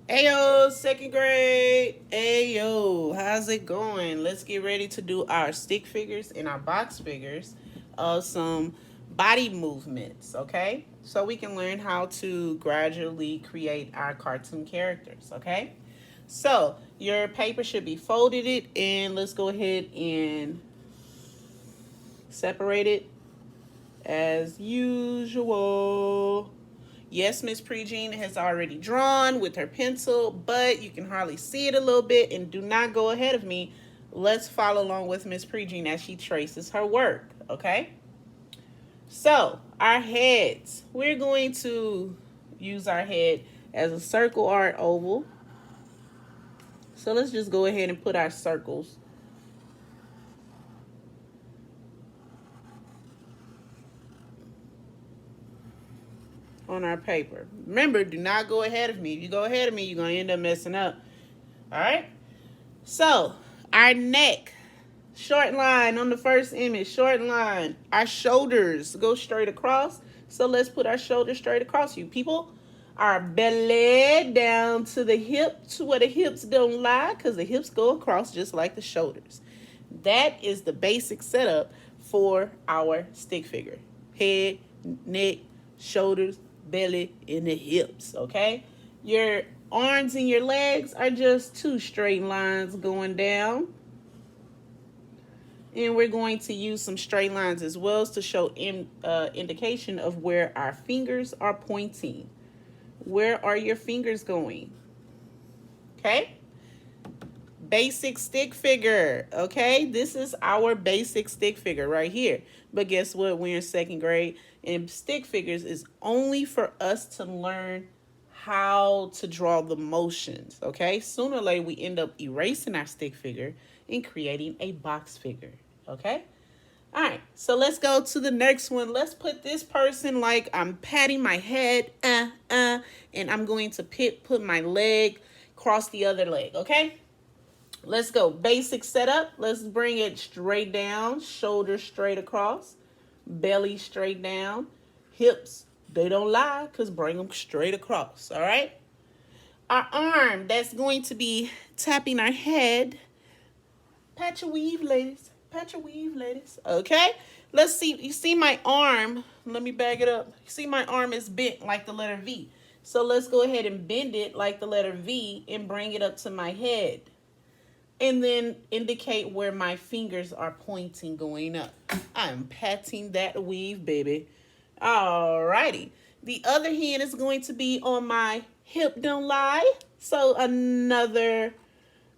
Ayo, second grade. Ayo, how's it going? Let's get ready to do our stick figures and our box figures of some body movements, okay? So we can learn how to gradually create our cartoon characters, okay? So your paper should be folded it, and let's go ahead and separate it as usual. Yes, Ms.Prejean has already drawn with her pencil, but you can hardly see it a little bit, and do not go ahead of me. Let's follow along with Ms.Prejean as she traces her work, okay? So, our heads. We're going to use our head as a circle or an oval. So let's just go ahead and put our circles on our paper. Remember, do not go ahead of me. If you go ahead of me, you're going to end up messing up. All right? So, our neck, short line on the first image, short line. Our shoulders go straight across. So, let's put our shoulders straight across, you people. Our belly down to the hips, where the hips don't lie, because the hips go across just like the shoulders. That is the basic setup for our stick figure. Head, neck, shoulders, belly, and the hips, okay? Your arms and your legs are just two straight lines going down. And we're going to use some straight lines as well to show indication of where our fingers are pointing. Where are your fingers going? Okay? Basic stick figure, okay? This is our basic stick figure right here. But guess what? We're in second grade, and stick figures is only for us to learn how to draw the motions, okay? Sooner or later, we end up erasing our stick figure and creating a box figure, okay? All right, so let's go to the next one. Let's put this person like I'm patting my head, and I'm going to put my leg across the other leg, okay? Let's go. Basic setup. Let's bring it straight down. Shoulders straight across. Belly straight down. Hips, they don't lie, because bring them straight across. All right? Our arm, that's going to be tapping our head. Pat your weave, ladies. Pat your weave, ladies. Okay? Let's see. You see my arm. Let me back it up. You see my arm is bent like the letter V. So let's go ahead and bend it like the letter V and bring it up to my head. And then indicate where my fingers are pointing going up. I'm patting that weave, baby. Alrighty. The other hand is going to be on my hip, don't lie. So another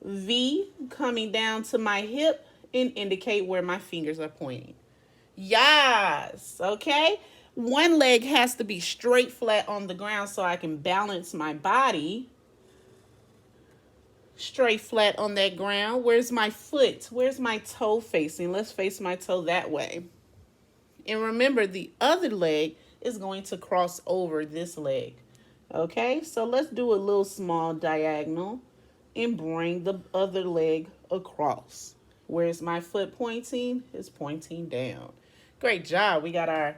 V coming down to my hip and indicate where my fingers are pointing. Yes, okay? One leg has to be straight flat on the ground so I can balance my body straight flat on that ground. Where's my foot? Where's my toe facing? Let's face my toe that way. And remember, the other leg is going to cross over this leg. Okay, so let's do a little small diagonal and bring the other leg across. Where's my foot pointing? It's pointing down. Great job. We got our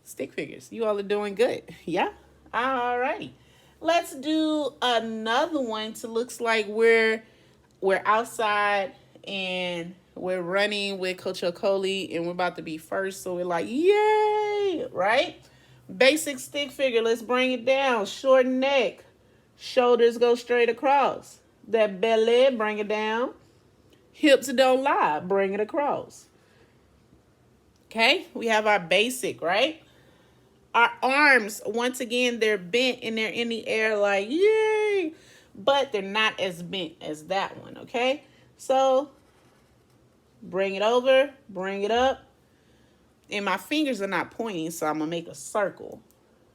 stick figures. You all are doing good. Yeah? All righty. Let's do another one to looks like we're outside and we're running with Coach Okoli and we're about to be first. So we're like, yay, right? Basic stick figure. Let's bring it down. Short neck. Shoulders go straight across. That belly, bring it down. Hips don't lie. Bring it across. Okay, we have our basic, right? Our arms, once again, they're bent and they're in the air like, yay! But they're not as bent as that one, okay? So, bring it over, bring it up. And my fingers are not pointing, so I'm going to make a circle.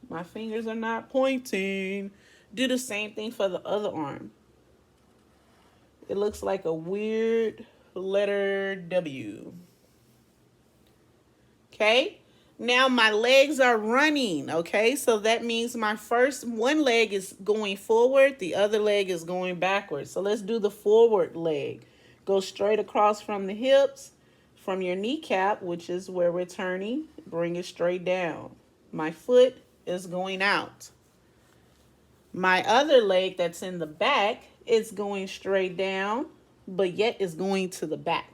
My fingers are not pointing. Do the same thing for the other arm. It looks like a weird letter W. Okay? Now my legs are running, okay? So that means my first one leg is going forward, the other leg is going backwards. So let's do the forward leg. Go straight across from the hips, from your kneecap, which is where we're turning. Bring it straight down. My foot is going out. My other leg that's in the back is going straight down, but yet is going to the back.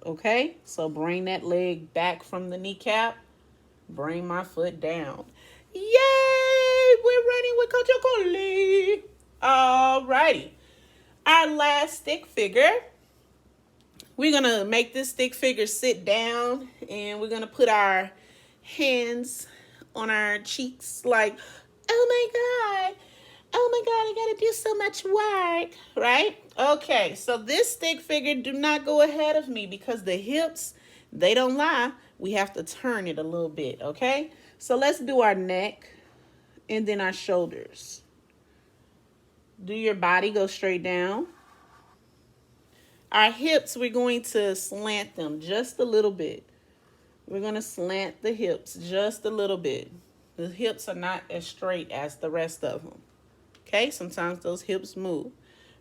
Okay, so bring that leg back from the kneecap. Bring my foot down. Yay! We're running with Coach Okoli. Alrighty. Our last stick figure. We're going to make this stick figure sit down, and we're going to put our hands on our cheeks like, oh my God. Oh my God, I got to do so much work, right? Okay, so this stick figure, do not go ahead of me because the hips, they don't lie. We have to turn it a little bit, okay? So let's do our neck and then our shoulders. Do your body go straight down. Our hips, we're going to slant them just a little bit. We're going to slant the hips just a little bit. The hips are not as straight as the rest of them. Okay, sometimes those hips move.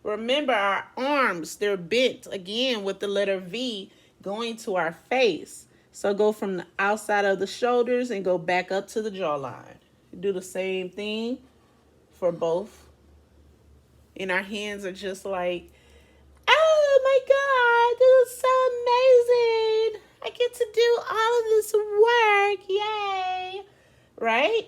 Remember, our arms, they're bent again with the letter V going to our face. So go from the outside of the shoulders and go back up to the jawline. Do the same thing for both. And our hands are just like, oh my God, this is so amazing. I get to do all of this work. Yay. Right?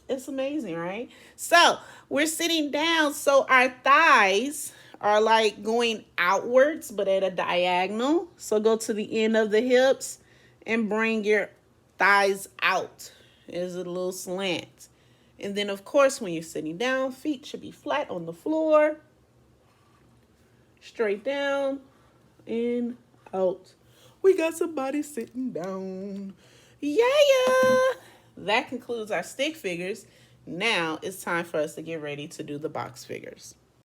It's amazing, right? So we're sitting down, so our thighs are like going outwards, but at a diagonal. So go to the end of the hips and bring your thighs out. There's a little slant. And then, of course, when you're sitting down, feet should be flat on the floor. Straight down and out. We got somebody sitting down. Yeah. That concludes our stick figures. Now it's time for us to get ready to do the box figures.